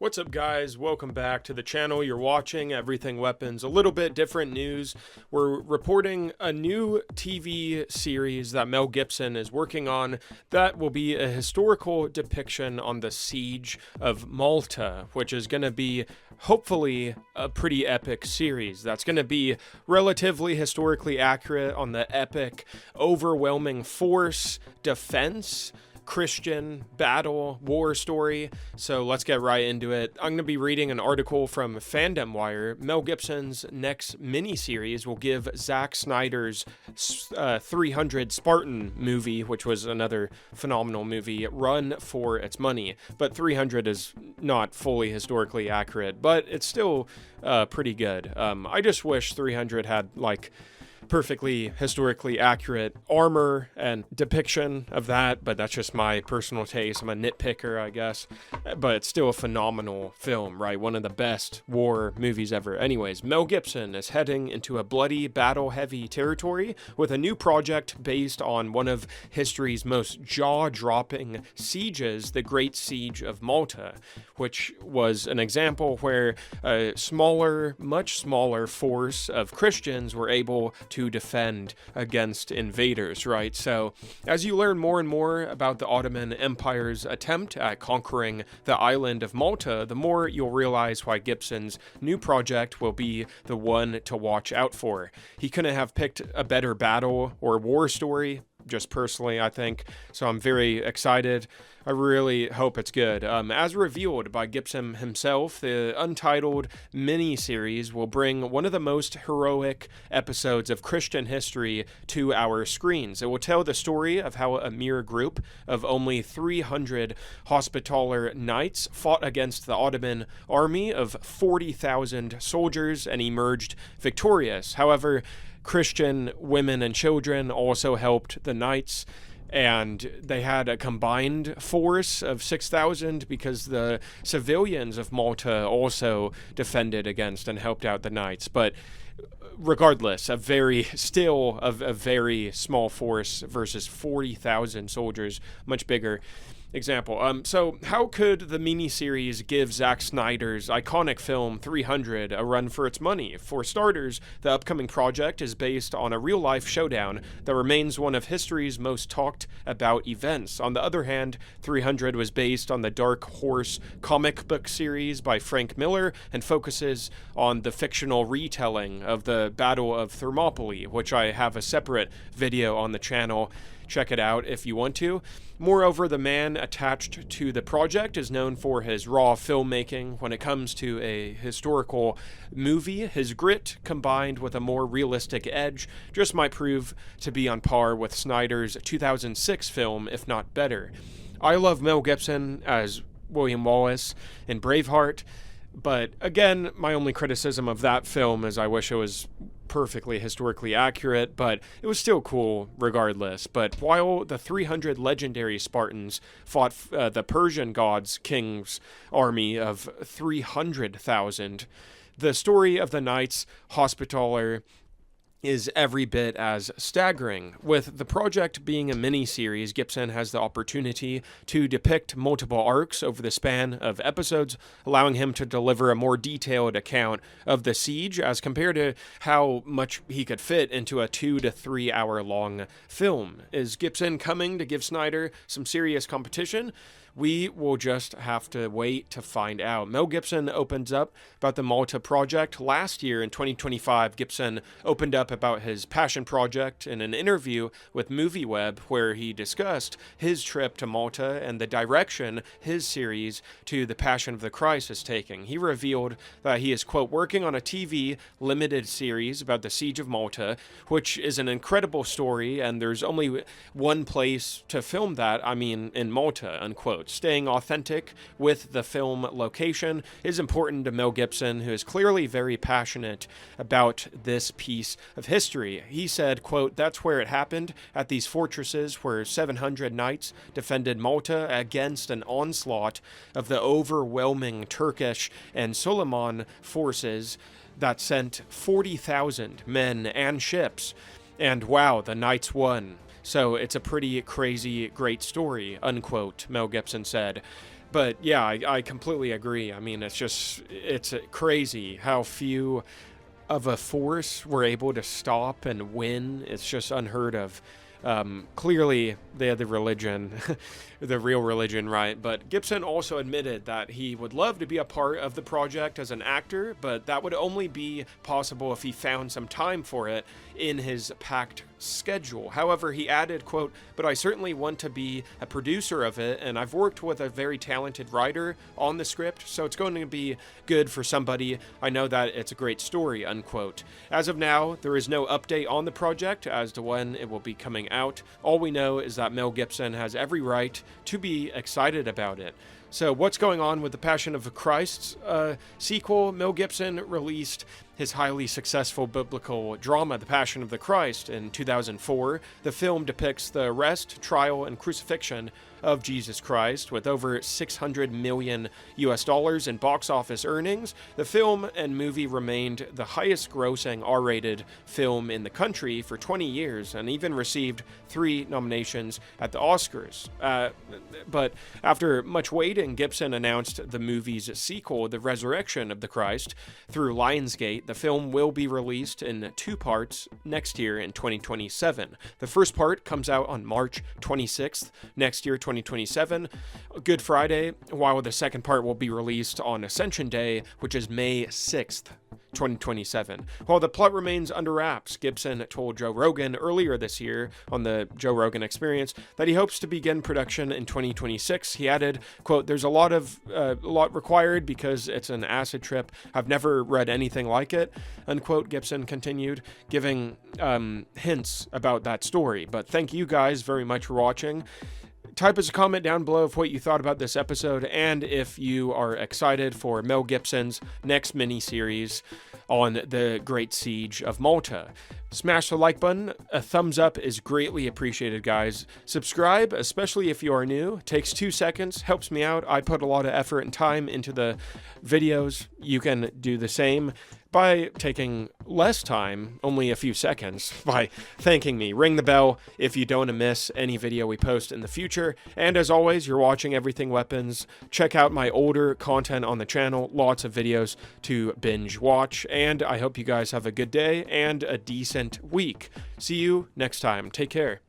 What's up, guys? Welcome back to the channel. You're watching Everything Weapons. A little bit different news. We're reporting a new TV series that Mel Gibson is working on that will be a historical depiction on the siege of Malta, which is going to be hopefully a pretty epic series. That's going to be relatively historically accurate on the epic, overwhelming force, defense, Christian battle war story. So let's get right into it. I'm going to be reading an article from Fandom Wire. Mel Gibson's next miniseries will give Zack Snyder's 300 Spartan movie, which was another phenomenal movie, run for its money. But 300 is not fully historically accurate, but it's still pretty good. I just wish 300 had like perfectly historically accurate armor and depiction of that, but that's just my personal taste. I'm a nitpicker, I guess, but it's still a phenomenal film, right? One of the best war movies ever. Anyways, Mel Gibson is heading into a bloody, battle-heavy territory with a new project based on one of history's most jaw-dropping sieges, the Great Siege of Malta, which was an example where a smaller, much smaller force of Christians were able to defend against invaders, right? So as you learn more and more about the Ottoman Empire's attempt at conquering the island of Malta, the more you'll realize why Gibson's new project will be the one to watch out for. He couldn't have picked a better battle or war story, just personally, I think. So I'm very excited. I really hope it's good. As revealed by Gibson himself, the untitled mini-series will bring one of the most heroic episodes of Christian history to our screens. It will tell the story of how a mere group of only 300 Hospitaller knights fought against the Ottoman army of 40,000 soldiers and emerged victorious. However, Christian women and children also helped the knights, and they had a combined force of 6,000 because the civilians of Malta also defended against and helped out the knights. But regardless, a very small force versus 40,000 soldiers, much bigger example. So how could the miniseries give Zack Snyder's iconic film 300 a run for its money? For starters, the upcoming project is based on a real-life showdown that remains one of history's most talked about events. On the other hand, 300 was based on the Dark Horse comic book series by Frank Miller and focuses on the fictional retelling of the Battle of Thermopylae, which I have a separate video on the channel. Check it out if you want to. Moreover, the man attached to the project is known for his raw filmmaking. When it comes to a historical movie, his grit combined with a more realistic edge just might prove to be on par with Snyder's 2006 film, if not better. I love Mel Gibson as William Wallace in Braveheart, but again, my only criticism of that film is I wish it was perfectly historically accurate, but it was still cool regardless. But while the 300 legendary Spartans fought the Persian god's king's army of 300,000, the story of the Knights Hospitaller is every bit as staggering. With the project being a mini-series, Gibson has the opportunity to depict multiple arcs over the span of episodes, allowing him to deliver a more detailed account of the siege as compared to how much he could fit into a 2 to 3 hour long film. Is Gibson coming to give Snyder some serious competition? We will just have to wait to find out. Mel Gibson opens up about the Malta project. Last year in 2025, Gibson opened up about his passion project in an interview with MovieWeb, where he discussed his trip to Malta and the direction his series to The Passion of the Christ is taking. He revealed that he is, quote, working on a TV limited series about the Siege of Malta, which is an incredible story, and there's only one place to film that, in Malta, unquote. Staying authentic with the film location is important to Mel Gibson, who is clearly very passionate about this piece of history. He said, quote, that's where it happened, at these fortresses where 700 knights defended Malta against an onslaught of the overwhelming Turkish and Suleiman forces that sent 40,000 men and ships. And wow, the knights won. So it's a pretty crazy, great story, unquote, Mel Gibson said. But yeah, I completely agree. I mean, it's crazy how few of a force were able to stop and win. It's just unheard of. Clearly, they had the religion, the real religion, right? But Gibson also admitted that he would love to be a part of the project as an actor, but that would only be possible if he found some time for it in his packed schedule. However, he added, quote, "But I certainly want to be a producer of it, and I've worked with a very talented writer on the script, so it's going to be good for somebody. I know that it's a great story," unquote. As of now, there is no update on the project as to when it will be coming out. All we know is that Mel Gibson has every right to be excited about it. So what's going on with The Passion of the Christ sequel? Mel Gibson released his highly successful biblical drama, The Passion of the Christ, in 2004. The film depicts the arrest, trial, and crucifixion of Jesus Christ. With over $600 million in box office earnings, the film and movie remained the highest grossing R-rated film in the country for 20 years and even received 3 nominations at the Oscars. But after much waiting, Gibson announced the movie's sequel, The Resurrection of the Christ, through Lionsgate. The film will be released in 2 parts next year in 2027. The first part comes out on March 26th next year, 2027, Good Friday, while the second part will be released on Ascension Day, which is May 6th. 2027. While the plot remains under wraps, Gibson told Joe Rogan earlier this year on the Joe Rogan Experience that he hopes to begin production in 2026. He added, quote, "There's a lot required because it's an acid trip. I've never read anything like it," unquote. Gibson continued, giving hints about that story. But thank you guys very much for watching. Type us a comment down below of what you thought about this episode and if you are excited for Mel Gibson's next mini-series on the Great Siege of Malta. Smash the like button. A thumbs up is greatly appreciated, guys. Subscribe, especially if you are new. Takes 2 seconds, helps me out. I put a lot of effort and time into the videos. You can do the same by taking less time, only a few seconds, by thanking me. Ring the bell if you don't want to miss any video we post in the future. And as always, you're watching Everything Weapons. Check out my older content on the channel. Lots of videos to binge watch. And I hope you guys have a good day and a decent week. See you next time. Take care.